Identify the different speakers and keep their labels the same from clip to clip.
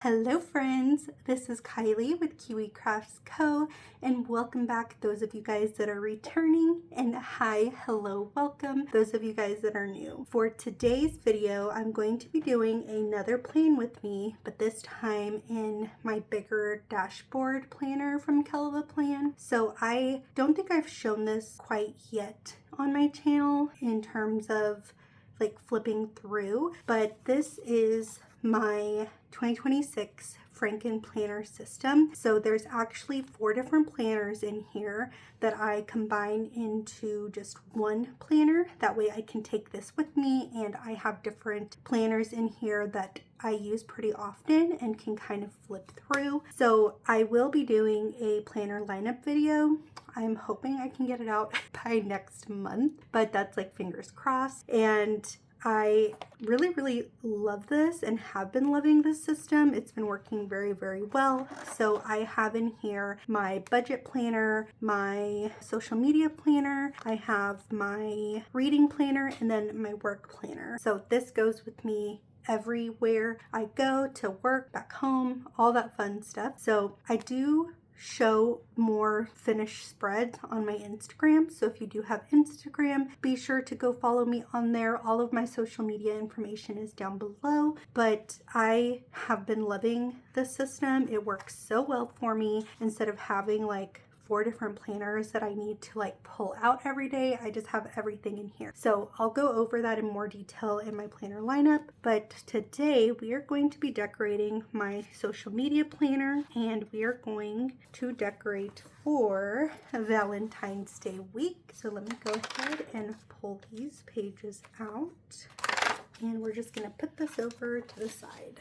Speaker 1: Hello friends, this is Kylie with KiwiKraftzCo and welcome back those of you guys that are returning, and hi, hello, welcome those of you guys that are new. For today's video, I'm going to be doing another plan with me, but this time in my bigger dashboard planner from Kellofaplan. So I don't think I've shown this quite yet on my channel in terms of like flipping through, but this is my 2026 Franken planner system. So there's actually 4 different planners in here that I combine into just one planner. That way I can take this with me, and I have different planners in here that I use pretty often and can kind of flip through. So I will be doing a planner lineup video. I'm hoping I can get it out by next month, but that's like fingers crossed. And I really love this and have been loving this system. It's been working very well. So I have in here my budget planner, my social media planner, I have my reading planner, and then my work planner. So this goes with me everywhere I go, to work, back home, all that fun stuff. So I do show more finished spreads on my Instagram. So if you do have Instagram, be sure to go follow me on there. All of my social media information is down below, but I have been loving this system. It works so well for me. Instead of having like 4 different planners that I need to like pull out every day, I just have everything in here. So I'll go over that in more detail in my planner lineup, but today we are going to be decorating my social media planner, and we are going to decorate for Valentine's Day week. So let me go ahead and pull these pages out, and we're just gonna put this over to the side.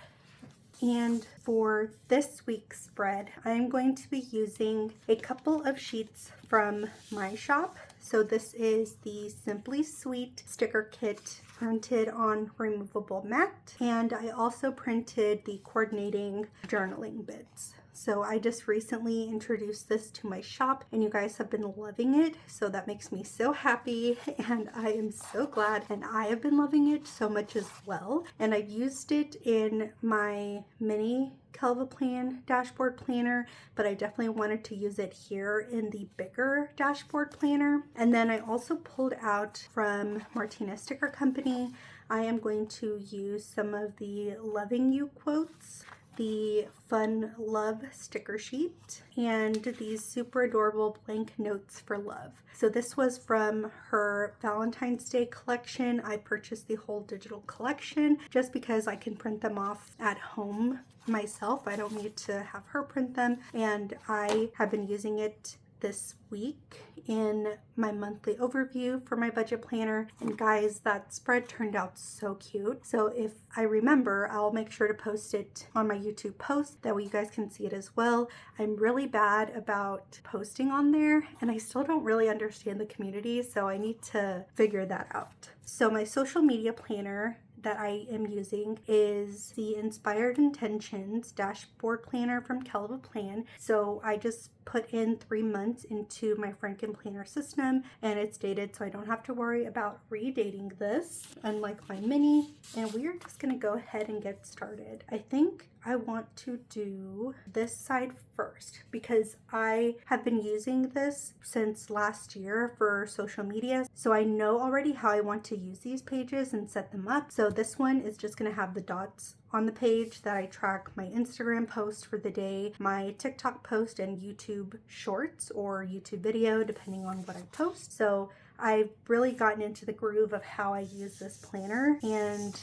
Speaker 1: And for this week's spread, I'm going to be using a couple of sheets from my shop. So this is the Simply Sweet sticker kit printed on removable mat, and I also printed the coordinating journaling bits. So I just recently introduced this to my shop, and you guys have been loving it, so that makes me so happy, and I am so glad, and I have been loving it so much as well. And I've used it in my mini Kellofaplan dashboard planner, but I definitely wanted to use it here in the bigger dashboard planner. And then I also pulled out from Martinez Sticker Company. I am going to use some of the Loving You quotes, the Fun Love sticker sheet, and these super adorable blank notes for love. So this was from her Valentine's Day collection. I purchased the whole digital collection just because I can print them off at home myself. I don't need to have her print them, and I have been using it this week in my monthly overview for my budget planner. And guys, that spread turned out so cute. So if I remember, I'll make sure to post it on my YouTube post, that way you guys can see it as well. I'm really bad about posting on there, and I still don't really understand the community, so I need to figure that out. So my social media planner that I am using is the Inspired Intentions dashboard planner from Kellofaplan. So I just put in 3 months into my Franken planner system, and it's dated, so I don't have to worry about redating this, unlike my mini. And we are just gonna go ahead and get started. I think I want to do this side first because I have been using this since last year for social media. So I know already how I want to use these pages and set them up. So this one is just going to have the dots on the page that I track my Instagram post for the day, my TikTok post, and YouTube shorts or YouTube video, depending on what I post. So I've really gotten into the groove of how I use this planner, and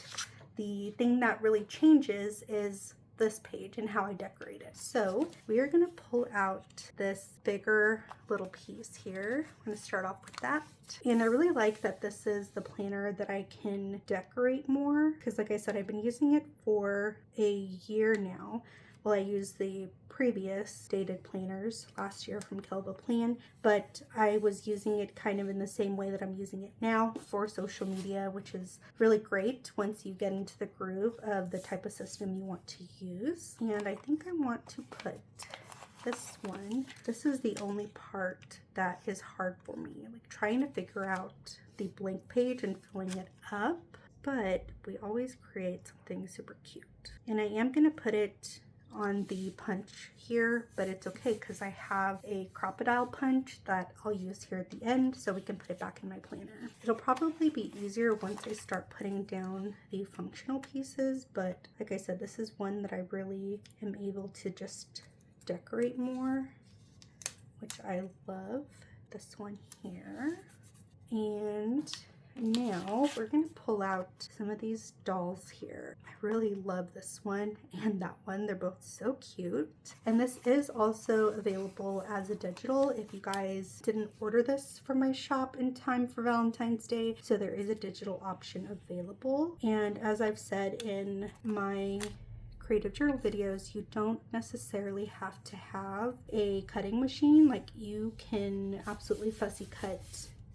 Speaker 1: the thing that really changes is this page and how I decorate it. So we are going to pull out this bigger little piece here. I'm going to start off with that. And I really like that this is the planner that I can decorate more, because like I said, I've been using it for a year now. Well, I used the previous dated planners last year from Kellofaplan, but I was using it kind of in the same way that I'm using it now for social media, which is really great once you get into the groove of the type of system you want to use. And I think I want to put this one. This is the only part that is hard for me, like trying to figure out the blank page and filling it up, but we always create something super cute. And I am going to put it on the punch here, but it's okay because I have a crocodile punch that I'll use here at the end so we can put it back in my planner. It'll probably be easier once I start putting down the functional pieces, but like I said, this is one that I really am able to just decorate more, which I love. This one here. And now we're gonna pull out some of these dolls here. I really love this one and that one. They're both so cute. And this is also available as a digital if you guys didn't order this from my shop in time for Valentine's Day. So there is a digital option available. And as I've said in my creative journal videos, you don't necessarily have to have a cutting machine. Like, you can absolutely fussy cut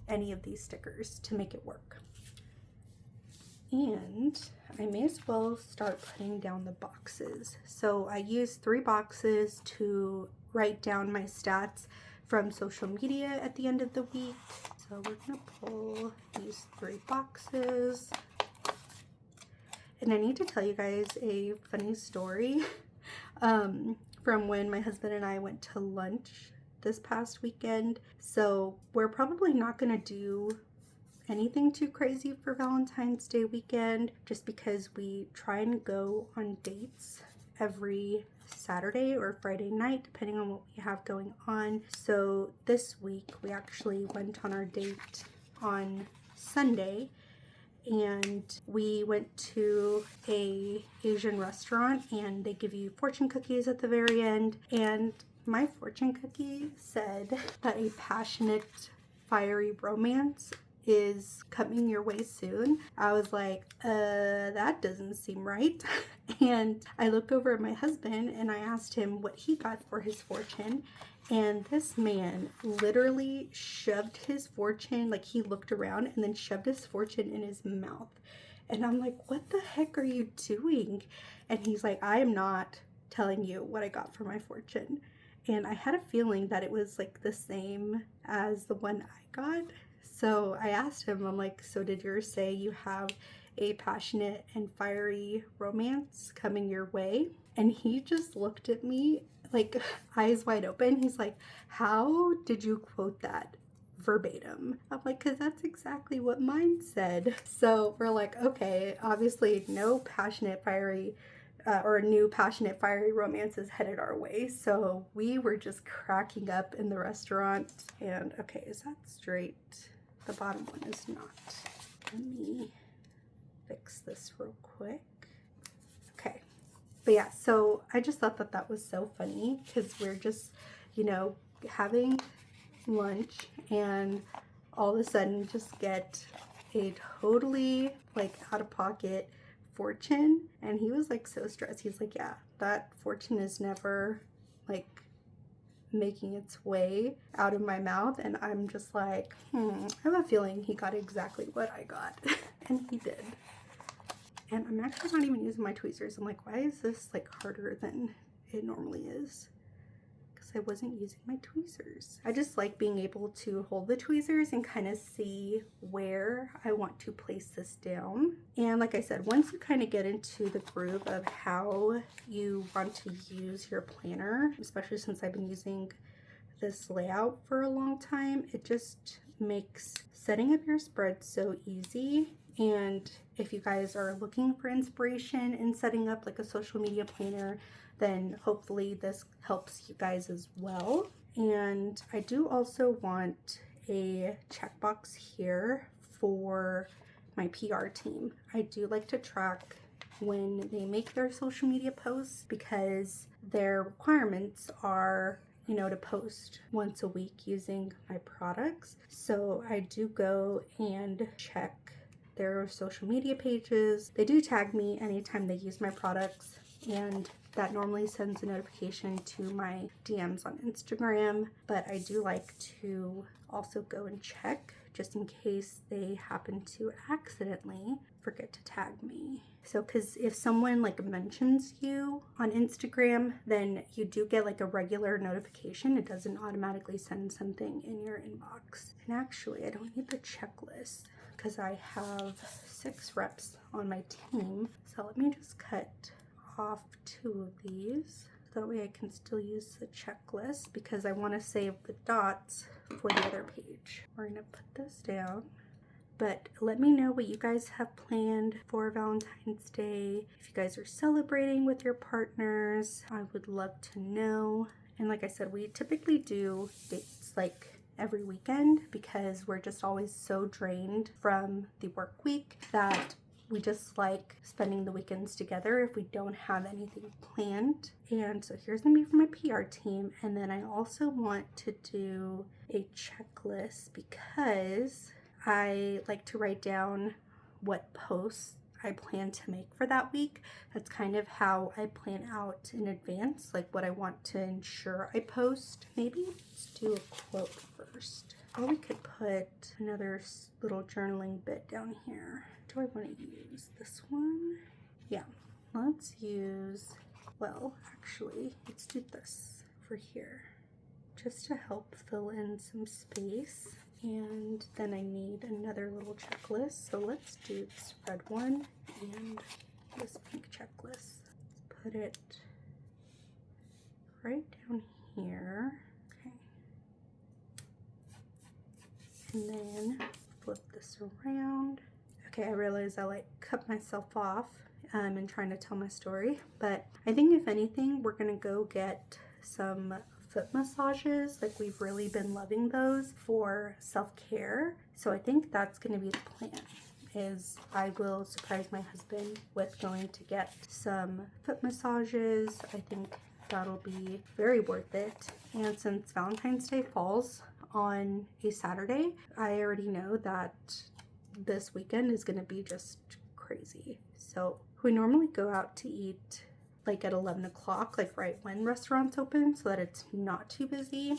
Speaker 1: any of these stickers to make it work. And I may as well start putting down the boxes. So I used 3 boxes to write down my stats from social media at the end of the week. So we're gonna pull these 3 boxes. And I need to tell you guys a funny story from when my husband and I went to lunch this past weekend. So we're probably not gonna do anything too crazy for Valentine's Day weekend, just because we try and go on dates every Saturday or Friday night, depending on what we have going on. So this week we actually went on our date on Sunday, and we went to a Asian restaurant, and they give you fortune cookies at the very end. And my fortune cookie said that a passionate, fiery romance is coming your way soon. I was like, that doesn't seem right. And I looked over at my husband and I asked him what he got for his fortune. And this man literally shoved his fortune, like, he looked around and then shoved his fortune in his mouth. And I'm like, what the heck are you doing? And he's like, I am not telling you what I got for my fortune. And I had a feeling that it was like the same as the one I got. So I asked him, I'm like, so did yours say you have a passionate and fiery romance coming your way? And he just looked at me like eyes wide open. He's like, how did you quote that verbatim? I'm like, because that's exactly what mine said. So we're like, okay, obviously no passionate, fiery or new passionate, fiery romance is headed our way. So we were just cracking up in the restaurant. And okay, is that straight? The bottom one is not. Let me fix this real quick. Okay. But yeah, so I just thought that that was so funny because we're just, you know, having lunch and all of a sudden just get a totally like out of pocket fortune. And he was like so stressed. He's like, yeah, that fortune is never like making its way out of my mouth. And I'm just like, I have a feeling he got exactly what I got. And he did. And I'm actually not even using my tweezers. I'm like, why is this like harder than it normally is? Because I wasn't using my tweezers. I just like being able to hold the tweezers and kind of see where I want to place this down. And like I said, once you kind of get into the groove of how you want to use your planner, especially since I've been using this layout for a long time, it just makes setting up your spread so easy. And if you guys are looking for inspiration in setting up like a social media planner, then hopefully this helps you guys as well. And I do also want a checkbox here for my PR team. I do like to track when they make their social media posts because their requirements are, you know, to post once a week using my products. So I do go and check their social media pages. They do tag me anytime they use my products, and that normally sends a notification to my DMs on Instagram. But I do like to also go and check just in case they happen to accidentally forget to tag me. So because if someone like mentions you on Instagram, then you do get like a regular notification. It doesn't automatically send something in your inbox. And actually, I don't need the checklist because I have 6 reps on my team. So let me just cut off 2 of these. That way I can still use the checklist because I want to save the dots for the other page. We're going to put this down. But let me know what you guys have planned for Valentine's Day. If you guys are celebrating with your partners, I would love to know. And like I said, we typically do dates like every weekend because we're just always so drained from the work week that we just like spending the weekends together if we don't have anything planned. And so here's gonna be for my PR team. And then I also want to do a checklist because I like to write down what posts I plan to make for that week. That's kind of how I plan out in advance, like what I want to ensure I post. Maybe let's do a quote first. Or we could put another little journaling bit down here. Do I want to use this one? Yeah, let's use, well, actually, let's do this for here, just to help fill in some space. And then I need another little checklist. So let's do this red one and this pink checklist. Put it right down here. Okay. And then flip this around. Okay, I realize I like cut myself off in trying to tell my story, but I think if anything, we're gonna go get some foot massages. Like, we've really been loving those for self-care. So I think that's gonna be the plan, is I will surprise my husband with going to get some foot massages. I think that'll be very worth it. And since Valentine's Day falls on a Saturday, I already know that this weekend is gonna be just crazy. So we normally go out to eat like at 11 o'clock, like right when restaurants open, so that it's not too busy.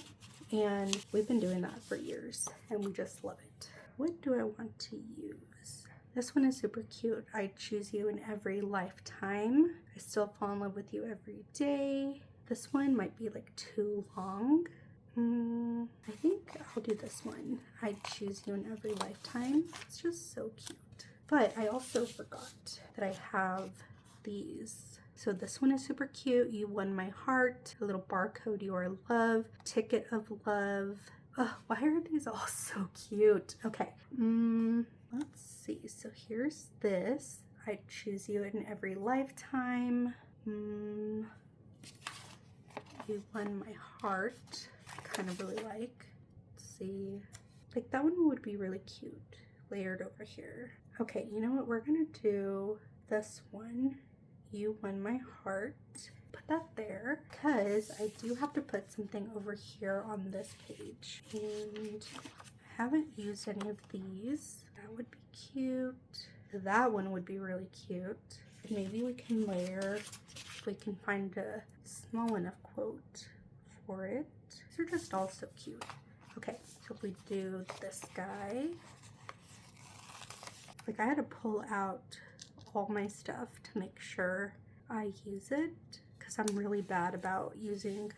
Speaker 1: And we've been doing that for years and we just love it. What do I want to use? This one is super cute. I choose you in every lifetime. I still fall in love with you every day. This one might be like too long. I think I'll do this one. I choose you in every lifetime. It's just so cute. But I also forgot that I have these. So this one is super cute. You won my heart. A little barcode, your love. Ticket of love. Oh, why are these all so cute? Okay. Let's see. So here's this. I choose you in every lifetime. You won my heart. I kind of really like. Let's see. Like, that one would be really cute. Layered over here. Okay, you know what? We're gonna do this one. You won my heart. Put that there because I do have to put something over here on this page. And I haven't used any of these. That would be cute. That one would be really cute. Maybe we can layer, if we can find a small enough quote for it. These are just all so cute. Okay, so if we do this guy, like, I had to pull out all my stuff to make sure I use it because I'm really bad about using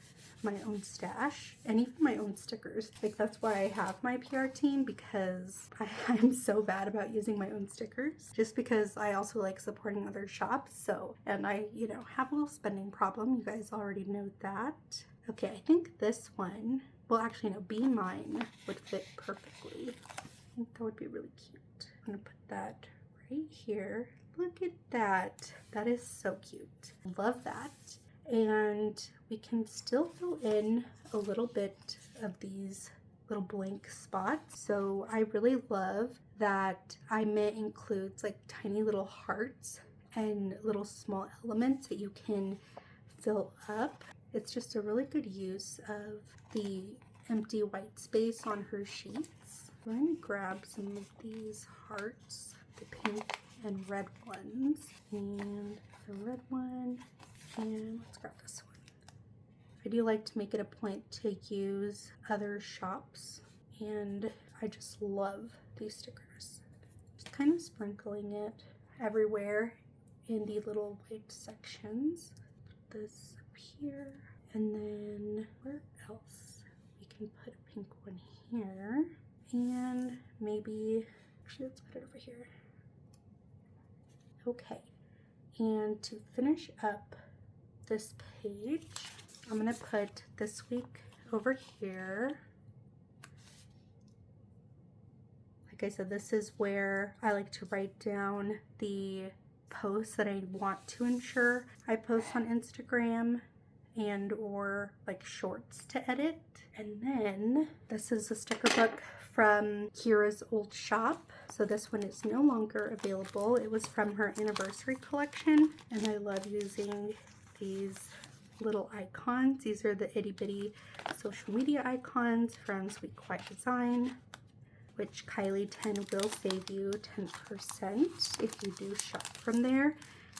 Speaker 1: my own stash and even my own stickers. Like, that's why I have my PR team, because I'm so bad about using my own stickers, just because I also like supporting other shops. So, and I, you know, have a little spending problem. You guys already know that. Okay, I think this one, well, actually no, Be Mine would fit perfectly. I think that would be really cute. I'm gonna put that right here. Look at that. That is so cute. Love that. And we can still fill in a little bit of these little blank spots. So I really love that IMIT includes like tiny little hearts and little small elements that you can fill up. It's just a really good use of the empty white space on her sheets. We're going to grab some of these hearts, the pink and red ones, and the red one, and let's grab this one. I do like to make it a point to use other shops, and I just love these stickers. Just kind of sprinkling it everywhere in the little white sections. Put this up here, and then where else? We can put a pink one here, and maybe, actually let's put it over here. Okay, and to finish up this page. I'm gonna put this week over here. Like I said, this is where I like to write down the posts that I want to ensure I post on Instagram and or like shorts to edit. And then this is a sticker book from Kira's old shop. So this one is no longer available. It was from her anniversary collection, and I love using these little icons. These are the itty bitty social media icons from Sweet Quiet Design, which Kylie 10 will save you 10% if you do shop from there.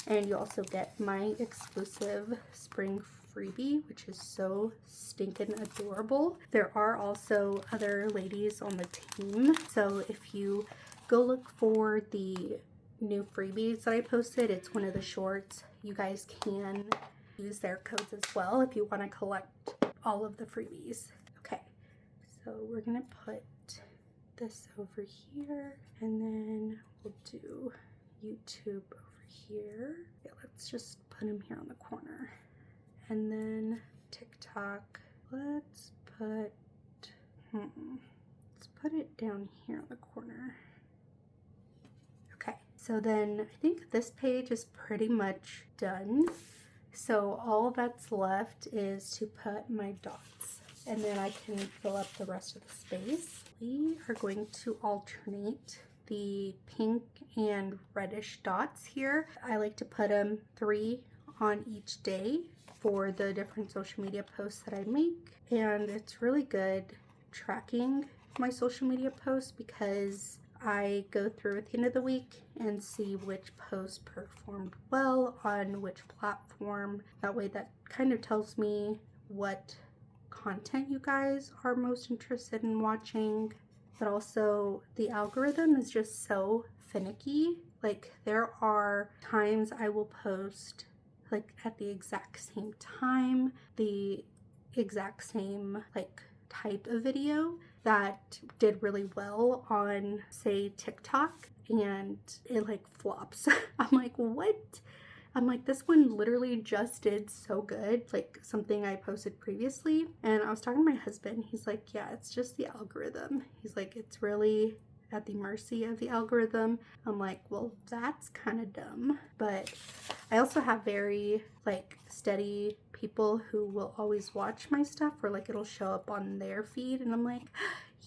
Speaker 1: And you also get my exclusive spring freebie, which is so stinking adorable. There are also other ladies on the team, so if you go look for the new freebies that I posted, it's one of the shorts. You guys can use their codes as well if you want to collect all of the freebies. Okay, so we're gonna put this over here, and then we'll do YouTube over here. Yeah, let's just put him here on the corner. And then TikTok, let's put it down here on the corner. Okay, so then I think this page is pretty much done. So all that's left is to put my dots, and then I can fill up the rest of the space. We are going to alternate the pink and reddish dots here. I like to put them 3 on each day for the different social media posts that I make, and it's really good tracking my social media posts because I go through at the end of the week and see which post performed well on which platform. That way that kind of tells me what content you guys are most interested in watching. But also the algorithm is just so finicky. Like, there are times I will post like at the exact same time, the exact same like type of video that did really well on, say, TikTok, and it like flops. I'm like, what? I'm like, this one literally just did so good, like something I posted previously. And I was talking to my husband. He's like, yeah, it's just the algorithm. He's like, it's really at the mercy of the algorithm. I'm like, well, that's kind of dumb. But I also have very like steady people who will always watch my stuff, or like it'll show up on their feed, and I'm like,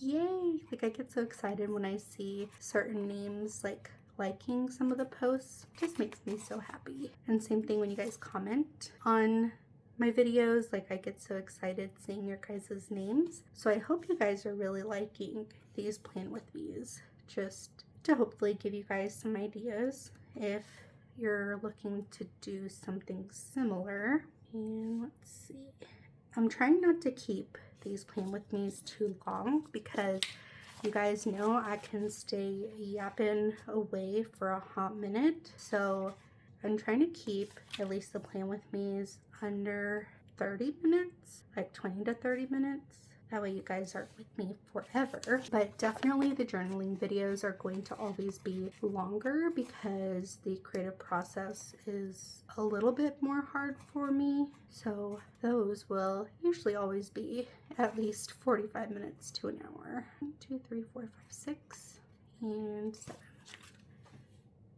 Speaker 1: yay. Like, I get so excited when I see certain names like liking some of the posts. It just makes me so happy. And same thing when you guys comment on my videos, like I get so excited seeing your guys' names. So I hope you guys are really liking these Plan With Me's, just to hopefully give you guys some ideas if you're looking to do something similar. And let's see, I'm trying not to keep these Plan With Me's too long because you guys know I can stay yapping away for a hot minute. So I'm trying to keep at least the Plan With Me's under 30 minutes, like 20 to 30 minutes. That way you guys aren't with me forever. But definitely the journaling videos are going to always be longer because the creative process is a little bit more hard for me. So those will usually always be at least 45 minutes to an hour. 1, 2, 3, 4, 5, 6, and 7.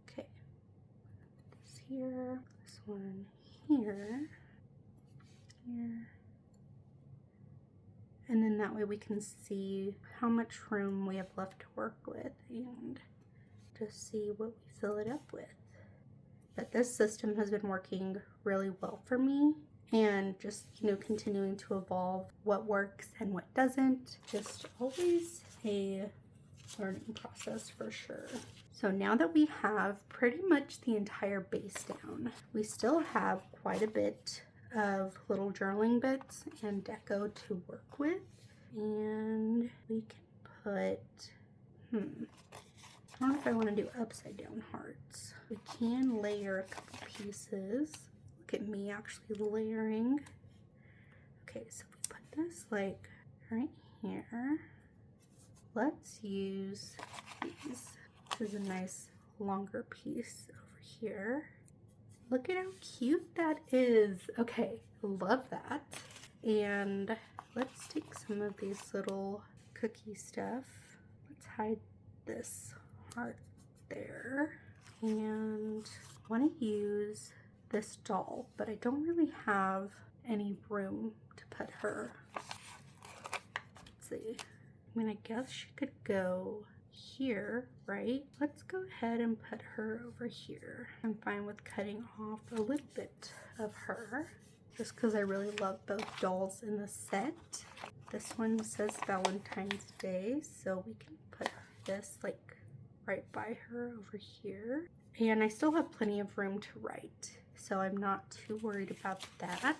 Speaker 1: Okay. This here, this one here. And then that way we can see how much room we have left to work with and just see what we fill it up with. But this system has been working really well for me, and just, you know, continuing to evolve what works and what doesn't. Just always a learning process for sure. So now that we have pretty much the entire base down, we still have quite a bit of little journaling bits and deco to work with. And we can put, I don't know if I want to do upside down hearts. We can layer a couple pieces. Look at me actually layering. Okay, so we put this like right here. Let's use these. This is a nice longer piece over here. Look at how cute that is. Okay, love that. And let's take some of these little cookie stuff. Let's hide this heart there. And I want to use this doll, but I don't really have any room to put her. Let's see. I mean, I guess she could go here, right? Let's go ahead and put her over here. I'm fine with cutting off a little bit of her, just because I really love both dolls in the set. This one says Valentine's Day, so we can put this like right by her over here. And I still have plenty of room to write, so I'm not too worried about that.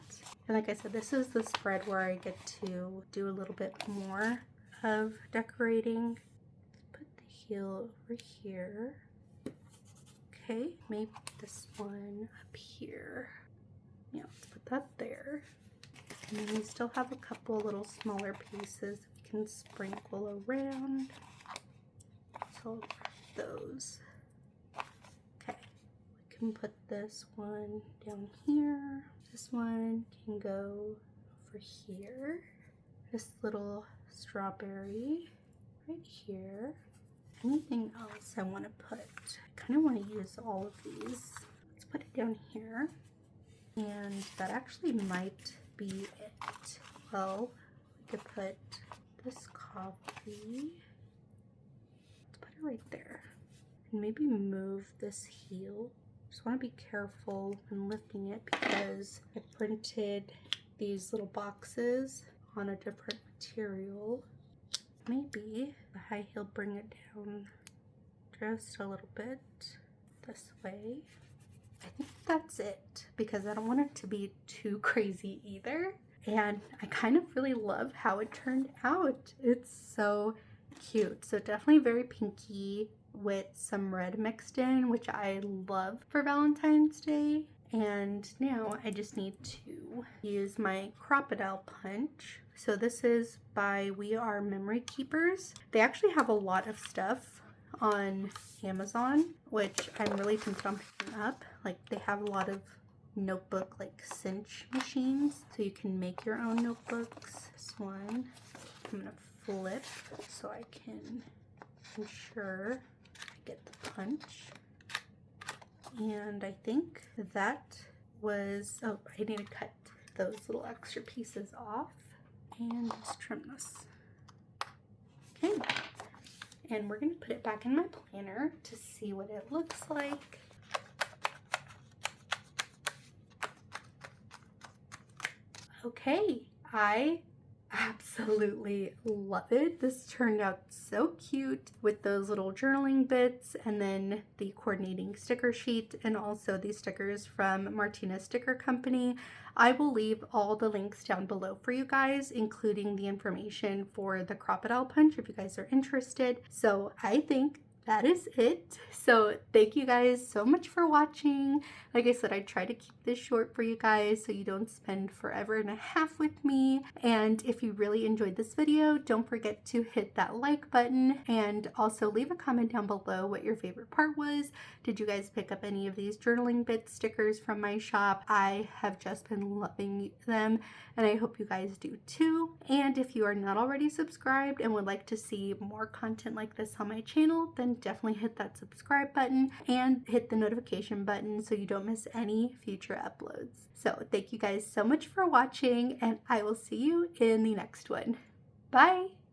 Speaker 1: And like I said, this is the spread where I get to do a little bit more of decorating. Put the heel over here. Okay, maybe this one up here. Yeah, let's put that there. And then we still have a couple little smaller pieces we can sprinkle around. So I'll grab those. Okay, we can put this one down here. This one can go over here. This little strawberry right here. Anything else I want to put? I kind of want to use all of these. Let's put it down here. And that actually might be it. Well, we could put this coffee. Let's put it right there. And maybe move this heel. Just want to be careful when lifting it because I printed these little boxes on a different material. Maybe the high heel, bring it down just a little bit this way. I think that's it because I don't want it to be too crazy either. And I kind of really love how it turned out. It's so cute. So definitely very pinky with some red mixed in, which I love for Valentine's Day. And now I just need to use my crocodile punch. So this is by We Are Memory Keepers. They actually have a lot of stuff on Amazon, which I'm really tempted on picking up. Like they have a lot of notebook like cinch machines, so you can make your own notebooks. This one I'm gonna flip so I can ensure I get the punch. And I think that was, oh, I need to cut those little extra pieces off and just trim this. Okay, and we're gonna put it back in my planner to see what it looks like. Okay, I absolutely love it. This turned out so cute with those little journaling bits and then the coordinating sticker sheet and also these stickers from Martinez Sticker Company. I will leave all the links down below for you guys, including the information for the crocodile punch if you guys are interested. So I think that is it. So thank you guys so much for watching. Like I said, I try to keep this short for you guys so you don't spend forever and a half with me. And if you really enjoyed this video, don't forget to hit that like button and also leave a comment down below what your favorite part was. Did you guys pick up any of these journaling bit stickers from my shop? I have just been loving them and I hope you guys do too. And if you are not already subscribed and would like to see more content like this on my channel, then definitely hit that subscribe button and hit the notification button so you don't miss any future uploads. So thank you guys so much for watching and I will see you in the next one. Bye!